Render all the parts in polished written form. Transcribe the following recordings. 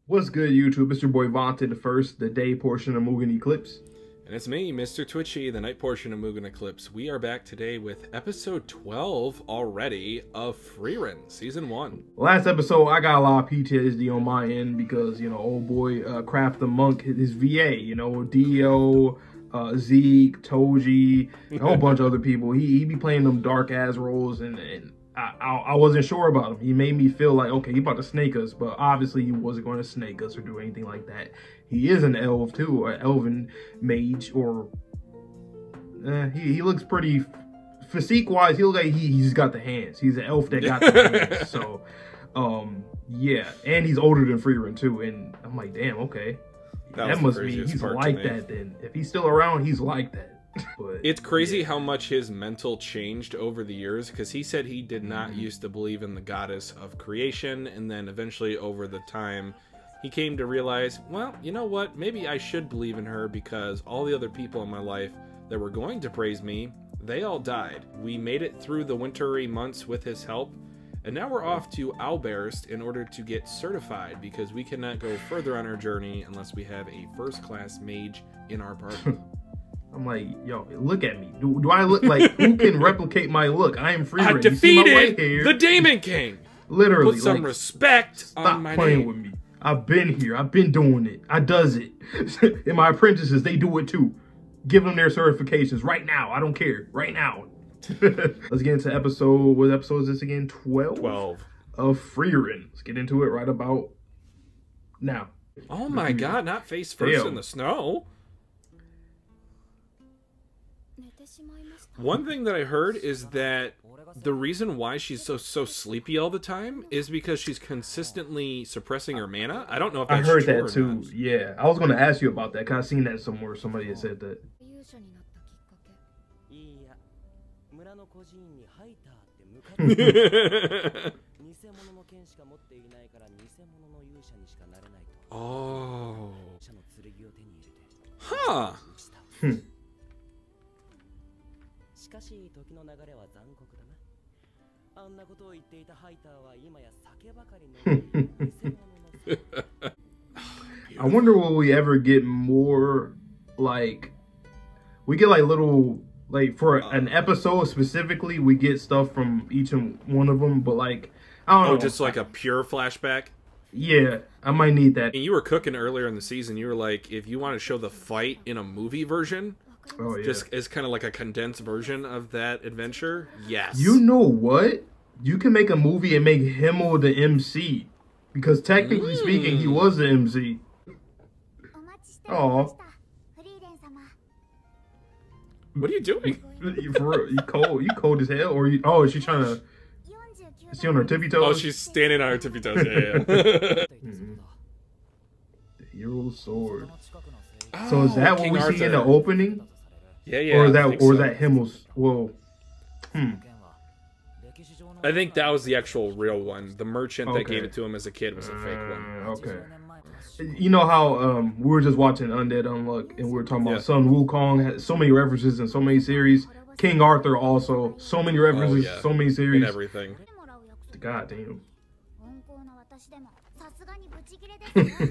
What's good, YouTube? It's your boy Vontae the First, the day portion of Mugen Eclipse. And it's me, Mr. Twitchy, the night portion of Mugen Eclipse. We are back today with episode 12 already of Frieren, season 1. Last episode, I got a lot of PTSD on my end because, you know, old boy Craft the Monk, his VA, you know, Dio, Zeke, Toji, a whole bunch of other people. He be playing them dark ass roles, and I wasn't sure about him. He made me feel like, okay, he about to snake us, but obviously he wasn't going to snake us or do anything like that. He is an elf too, or elven mage, or he looks pretty physique wise. He looks like he's got the hands. He's an elf that got the hands. So, yeah, and he's older than Frieren too. And I'm like, damn, okay, that must mean he's like that. Then if he's still around, he's like that. But it's crazy how much his mental changed over the years, because he said he did not used to believe in the goddess of creation, and then eventually over the time he came to realize, well, you know what, maybe I should believe in her, because all the other people in my life that were going to praise me, they all died. We made it through the wintry months with his help, and now we're off to Alberst in order to get certified, because we cannot go further on our journey unless we have a first-class mage in our party. I'm like, yo, look at me. Do I look like, who can replicate my look? I am Frieren. I defeated the Demon King. Literally. Put some respect on my name. Stop playing with me. I've been here. I've been doing it. I does it. And my apprentices, they do it too. Give them their certifications right now. I don't care. Right now. Let's get into episode, what episode is this again? 12? 12. Of Frieren. Let's get into it right about now. Oh my god, not face first in the snow. One thing that I heard is that the reason why she's so sleepy all the time is because she's consistently suppressing her mana. I don't know if that's true. I heard true that too. Not. Yeah, I was going to ask you about that because I seen that somewhere. Somebody had said that. Oh. Huh. I wonder will we ever get more, like, we get like little, like for an episode specifically, we get stuff from each and one of them, but like, I don't know. Just like a pure flashback? Yeah, I might need that. And you were cooking earlier in the season, you were like, if you want to show the fight in a movie version, oh, yeah, just as kind of like a condensed version of that adventure, yes. You know what? You can make a movie and make Himmel the MC. Because technically speaking, he was the MC. Oh. What are you doing? You cold as hell? Or oh, is she trying to... Is she on her tippy toes? Oh, she's standing on her tippy toes. Yeah. The hero sword. Oh, so is that King what we Arthur. see in the opening? Yeah. Or is that Himmel's? Whoa. I think that was the actual real one. The merchant that gave it to him as a kid was a fake one. Okay. You know how we were just watching Undead Unluck and we were talking about Sun Wukong has so many references in so many series. King Arthur also so many references, so many series. And everything. God damn.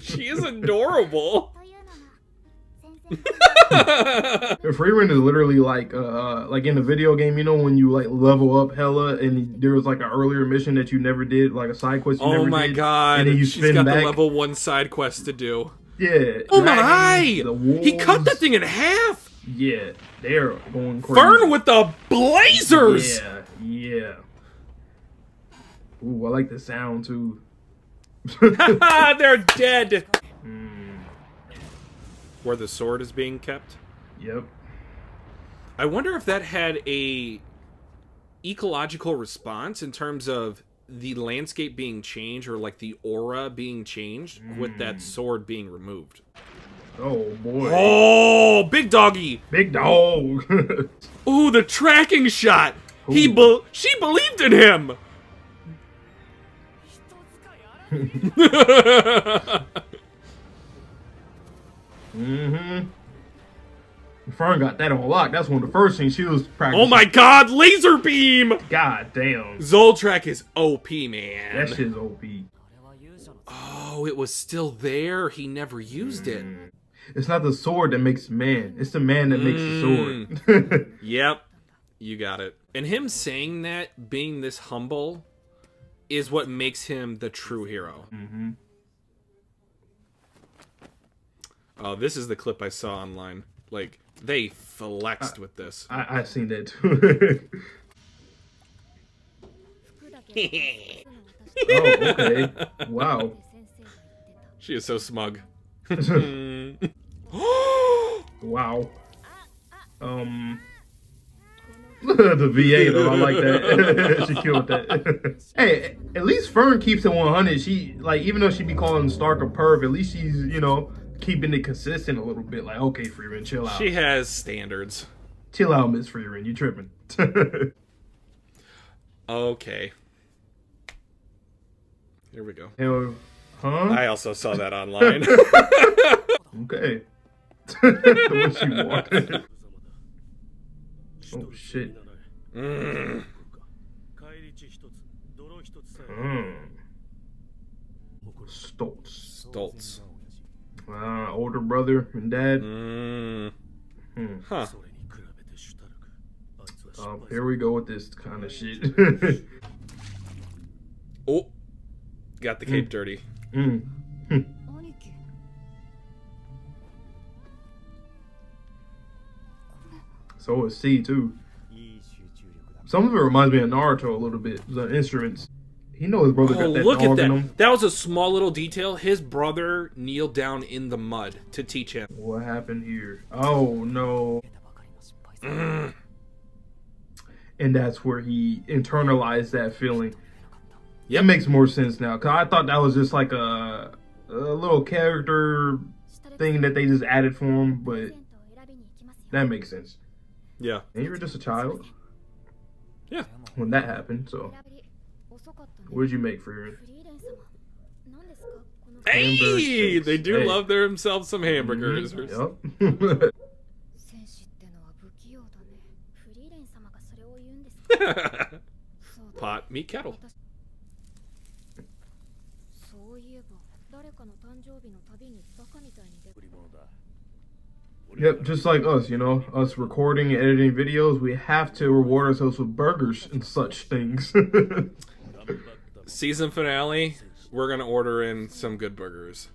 She is adorable. Frieren is literally like in the video game, you know, when you like level up hella and there was like an earlier mission that you never did, like a side quest you never did. Oh my god, and then you she's got the level 1 side quest to do. Yeah. Oh my! He cut that thing in half! Yeah, they're going crazy. Fern with the blazers! Yeah. Ooh, I like the sound too. They're dead! Where the sword is being kept? Yep. I wonder if that had a ecological response in terms of the landscape being changed, or like the aura being changed with that sword being removed. Oh boy. Oh, big doggy. Big dog. Ooh, the tracking shot. She believed in him. Fern got that on lock. That's one of the first things she was practicing. Oh my god, laser beam! God damn. Zoltrak is OP, man. That shit's OP. Oh, Oh, it was still there. He never used it. It's not the sword that makes man. It's the man that makes the sword. Yep. You got it. And him saying that, being this humble, is what makes him the true hero. Mm-hmm. Oh, this is the clip I saw online. Like, they flexed with this. I seen that too. Oh, okay. Wow. She is so smug. Wow. The VA though, I like that. She killed that. Hey, at least Fern keeps it 100. She, like, even though she be calling Stark a perv, at least she's, you know, keeping it consistent a little bit. Like, okay, Frieren, chill out. She has standards. Chill out, Miss Frieren. You tripping. Okay. Here we go. Hell, huh? I also saw that online. Okay. What she wanted. Oh shit. Stoltz. Older brother and dad. Huh. Here we go with this kind of shit. Oh. Got the cape dirty. So is C too. Some of it reminds me of Naruto a little bit. The instruments. He knows his brother got that look dog at in that. him. That was a small little detail. His brother kneeled down in the mud to teach him. What happened here? Oh no. And that's where he internalized that feeling. Yep. It makes more sense now. Cause I thought that was just like a little character thing that they just added for him, but that makes sense. Yeah. And you were just a child. Yeah. When that happened, so what did you make for your Hey, they do love themselves some hamburgers. Yep. Pot, meat, kettle. Yep, just like us, you know, us recording and editing videos, we have to reward ourselves with burgers and such things. Season finale, we're gonna order in some good burgers.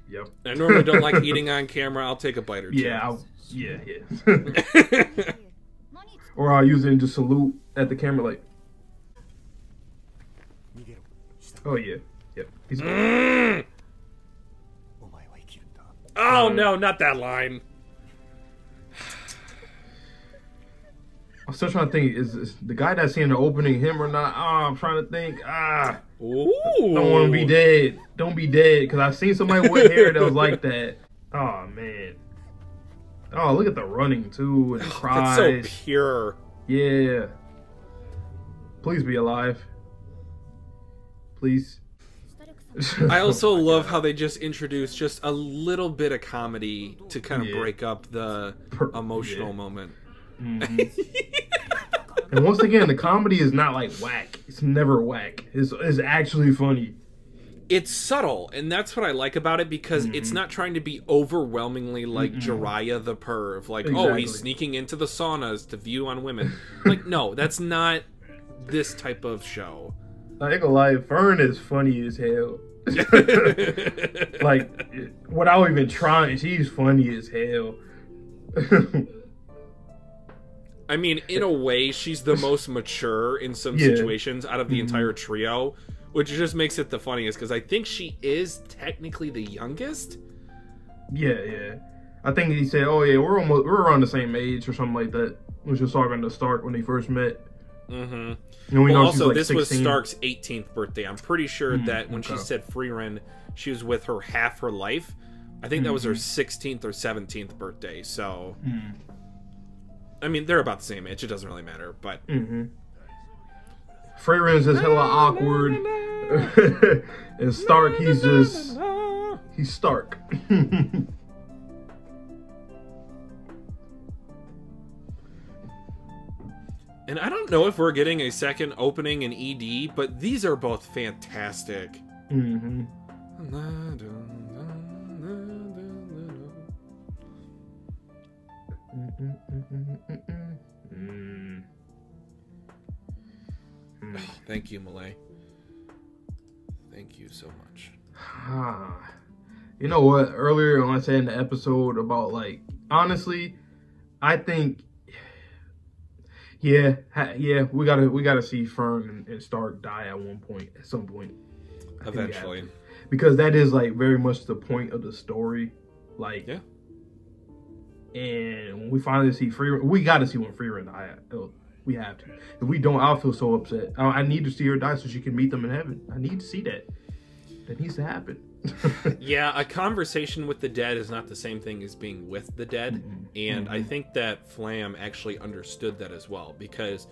Yep. I normally don't like eating on camera. I'll take a bite or two. Yeah, yeah. Or I'll use it and just salute at the camera like, oh yeah, yep. He's Oh no, not that line. I'm still trying to think, is the guy that's in the opening him or not? I'm trying to think. Ooh. Don't want to be dead. Don't be dead, because I've seen somebody with hair that was like that. Oh, man. Oh, look at the running, too, and the cries. That's so pure. Yeah. Please be alive. Please. I also love how they just introduced just a little bit of comedy to kind of break up the emotional moment. Mm-hmm. And once again, the comedy is not like whack. It's never whack. It's actually funny. It's subtle, and that's what I like about it, because it's not trying to be overwhelmingly like Jiraiya the perv. Like, oh, he's sneaking into the saunas to view on women. Like, no, that's not this type of show. I ain't gonna lie, Fern is funny as hell. Like, without even trying, she's funny as hell. I mean, in a way, she's the most mature in some situations out of the entire trio, which just makes it the funniest, because I think she is technically the youngest. Yeah. I think he said, oh yeah, we're around the same age or something like that. When she was talking to Stark when they first met. Mm-hmm. And we know also, like this 16. was Stark's 18th birthday. I'm pretty sure that when she said Frieren, she was with her half her life. I think that was her 16th or 17th birthday. So, I mean, they're about the same age. It doesn't really matter. But Frieren's just hella awkward, and Stark, he's Stark. And I don't know if we're getting a second opening in ED, but these are both fantastic. Thank you, Malay. Thank you so much. You know what? Earlier when I said in the episode about, like, honestly, I think, yeah, we gotta see Fern and Stark die at some point. Eventually. Because that is, like, very much the point of the story. Like, yeah. And when we finally see Frieren, we gotta see when Frieren die. We have to. If we don't, I'll feel so upset. I need to see her die so she can meet them in heaven. I need to see that. That needs to happen. Yeah, a conversation with the dead is not the same thing as being with the dead. And I think that Flam actually understood that as well. Because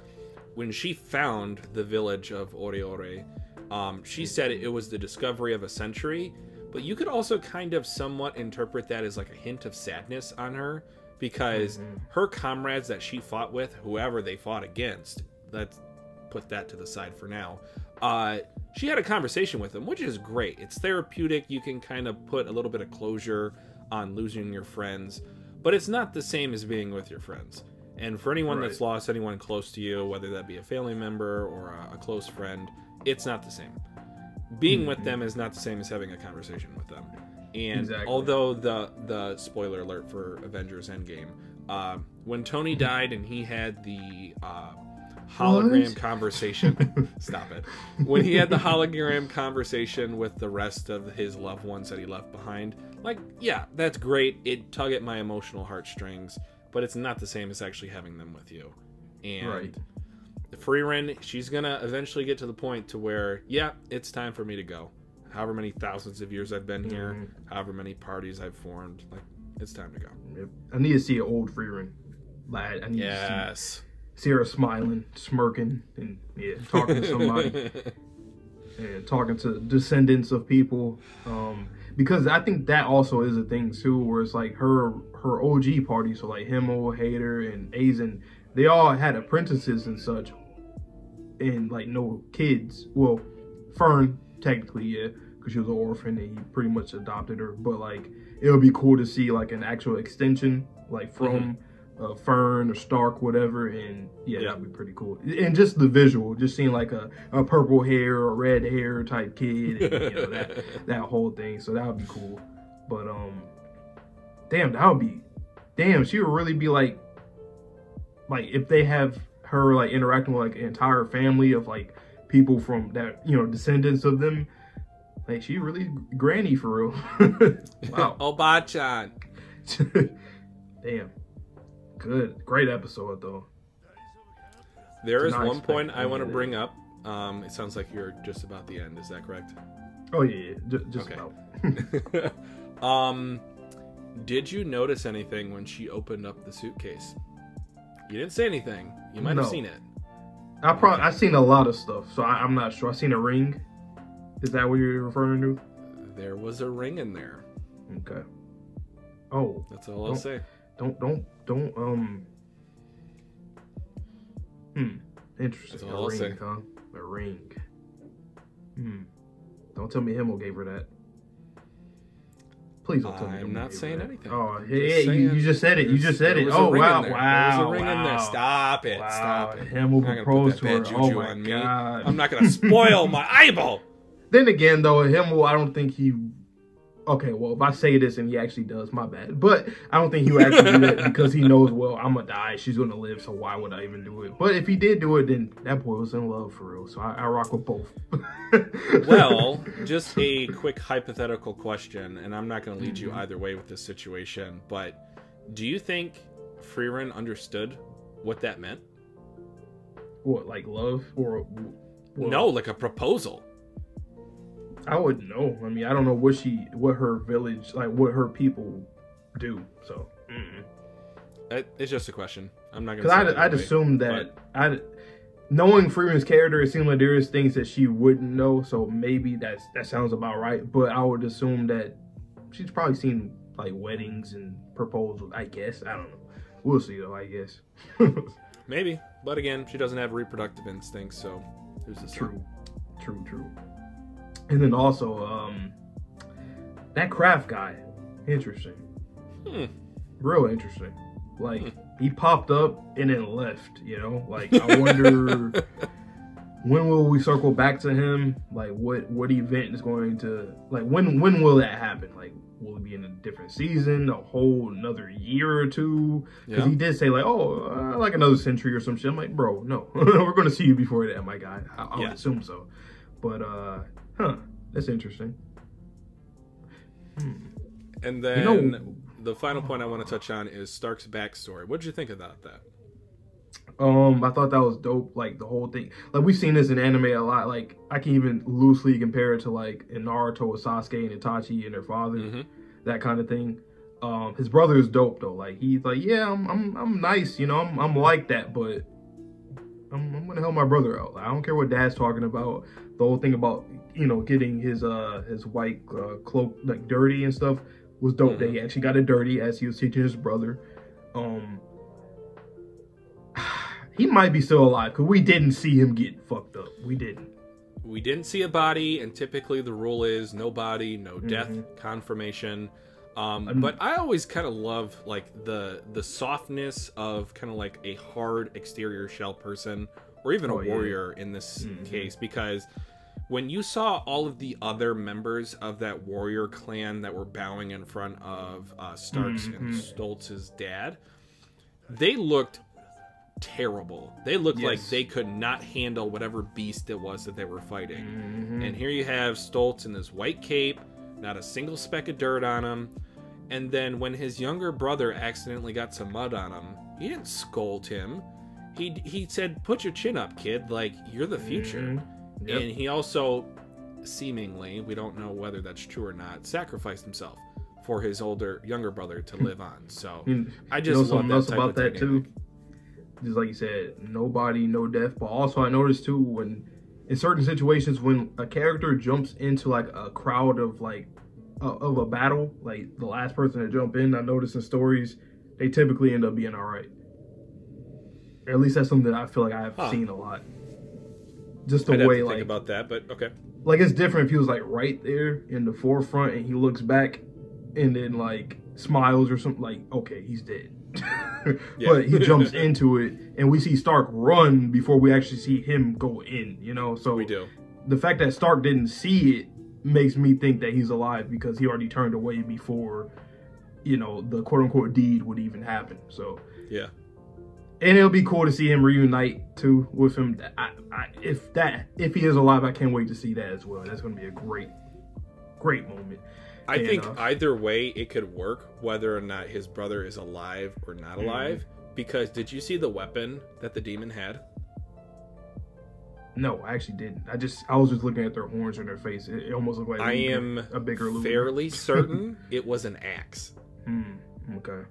when she found the village of Oreore, she said it was the discovery of a century. But you could also kind of somewhat interpret that as like a hint of sadness on her. Because her comrades that she fought with, whoever they fought against, let's put that to the side for now, she had a conversation with them, which is great. It's therapeutic. You can kind of put a little bit of closure on losing your friends, but it's not the same as being with your friends. And for anyone that's lost anyone close to you, whether that be a family member or a close friend, it's not the same. Being with them is not the same as having a conversation with them. And although the spoiler alert for Avengers Endgame, when Tony died and he had the hologram conversation, stop it. When he had the hologram conversation with the rest of his loved ones that he left behind, like, yeah, that's great. It tugged at my emotional heartstrings, but it's not the same as actually having them with you. And Frieren, she's gonna eventually get to the point to where, yeah, it's time for me to go. However many thousands of years I've been here, however many parties I've formed, like, it's time to go. I need to see an old Frieren. Like, I need to see her smiling, smirking, and talking to somebody, and talking to descendants of people. Because I think that also is a thing too, where it's like her OG party, so like Himmel, Hader, and Aizen, they all had apprentices and such, and like no kids. Well, Fern technically, yeah, because she was an orphan and he pretty much adopted her. But like, it would be cool to see like an actual extension, like from Fern or Stark, whatever, and that'd be pretty cool. And just the visual, just seeing like a purple hair or red hair type kid, and, you know, that whole thing. So that would be cool. But damn, she would really be like if they have her like interacting with like an entire family of like people from that, you know, descendants of them. Like, she really granny for real. Wow. Oba-chan. Damn. Good. Great episode, though. There is one point I want to bring up. It sounds like you're just about the end. Is that correct? Oh, yeah. Just about. Did you notice anything when she opened up the suitcase? You didn't say anything. You might have seen it. I've seen a lot of stuff, so I'm not sure. I've seen a ring. Is that what you're referring to? There was a ring in there. Okay. Oh. That's all I'll say. Don't. Interesting. That's all I'll say. Huh? A ring. Don't tell me Himmel gave her that. Please don't tell me. I'm not saying anything. Oh, hey, you just said it. You just said it. Oh, wow. There's a ring in there. Stop it. Wow. Stop it. Himmel proposed to her. Oh, my God. I'm not going to spoil my eyeball. Then again, though, Himmel, I don't think he... Okay, well, if I say this and he actually does, my bad. But I don't think he would actually do that because he knows, well, I'm going to die. She's going to live, so why would I even do it? But if he did do it, then that boy was in love for real. So I rock with both. Well, just a quick hypothetical question, and I'm not going to lead you either way with this situation, but do you think Frieren understood what that meant? What, like love? Or no, like a proposal. I wouldn't know. I mean, I don't know what her village, like what her people do. So, it's just a question. I'm not gonna. Because I'd assume that knowing Frieren's character, it seems like there is things that she wouldn't know. So maybe that sounds about right. But I would assume that she's probably seen like weddings and proposals. I guess I don't know. We'll see though. I guess. Maybe, but again, she doesn't have reproductive instincts, so who's to say? True. And then also, That Craft guy, interesting. Real interesting. Like, he popped up and then left, you know? Like, I wonder when will we circle back to him? Like, what event is going to, like, when will that happen? Like, will it be in a different season, a whole another year or two? Because he did say, like, oh, like another century or some shit. I'm like, bro, no. We're going to see you before that, my guy. I would assume so. But, that's interesting. And then, you know, the final point I want to touch on is Stark's backstory. What did you think about that? I thought that was dope. Like, the whole thing. Like, we've seen this in anime a lot. Like, I can even loosely compare it to, like, in Naruto with Sasuke and Itachi and their father. That kind of thing. His brother is dope, though. Like, he's like, yeah, I'm nice. You know, I'm like that, but I'm gonna help my brother out. Like, I don't care what Dad's talking about. The whole thing about, you know, getting his white cloak, like, dirty and stuff was dope. That he actually got it dirty as he was teaching his brother. He might be still alive because we didn't see him get fucked up. We didn't see a body, and typically the rule is no body, no death confirmation. But I always kind of love, like, the softness of kind of like a hard exterior shell person, or even a warrior in this case, because when you saw all of the other members of that warrior clan that were bowing in front of Stark's and Stoltz's dad, they looked terrible. They looked like they could not handle whatever beast it was that they were fighting. And here you have Stoltz in his white cape, not a single speck of dirt on him. And then when his younger brother accidentally got some mud on him, he didn't scold him. He said, "Put your chin up, kid. Like, you're the future." And he also, seemingly, we don't know whether that's true or not, sacrificed himself for his younger brother to live on. So I just love that type of that too. Just like you said, no body, no death. But also, I noticed too, when in certain situations, when a character jumps into like a crowd of like of a battle, like the last person to jump in, I noticed in stories, they typically end up being all right. Or at least that's something that I feel like I have seen a lot. Just the way, like, think about that, but okay. Like, it's different if he was like right there in the forefront and he looks back and then like smiles or something. Like, okay, he's dead. But he jumps into it and we see Stark run before we actually see him go in, you know? So we do. The fact that Stark didn't see it makes me think that he's alive because he already turned away before, you know, the quote-unquote deed would even happen. So yeah. And it'll be cool to see him reunite too with him. If he is alive, I can't wait to see that as well. That's going to be a great moment. I think either way it could work, whether or not his brother is alive or not alive. Because did you see the weapon that the demon had? No, I actually didn't. I was just looking at their horns and their face. It almost looked like I am a bigger fairly certain it was an axe. Okay.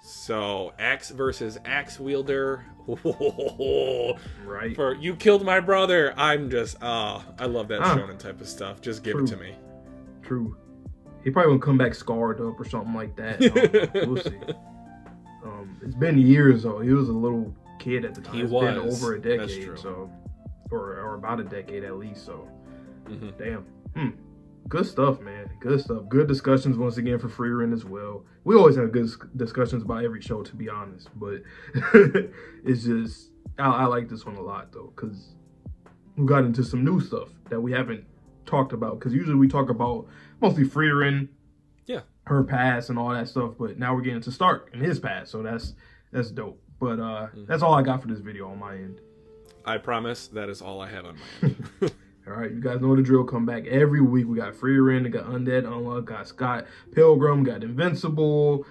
So axe versus axe wielder. Right. For you killed my brother. I'm just I love that shonen type of stuff. Just give it to me. True. He probably will come back scarred up or something like that. We'll see. It's been years though. He was a little kid at the time. It's been over a decade. That's true. So, or about a decade at least. So, damn. Good stuff, man. Good stuff. Good discussions once again for Frieren as well. We always have good discussions about every show, to be honest. But it's just, I like this one a lot, though, because we got into some new stuff that we haven't talked about. Because usually we talk about mostly Frieren, her past and all that stuff. But now we're getting to Stark and his past. So that's dope. But that's all I got for this video on my end. I promise that is all I have on my end. All right, you guys know the drill. Come back every week. We got Frieren, we got Undead Unluck, got Scott Pilgrim, got Invincible.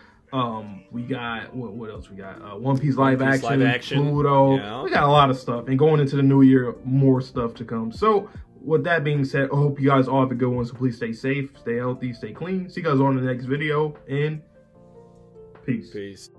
We got what else? We got One Piece live action, Pluto. Yeah. We got a lot of stuff. And going into the new year, more stuff to come. So with that being said, I hope you guys all have a good one. So please stay safe, stay healthy, stay clean. See you guys on the next video, and peace.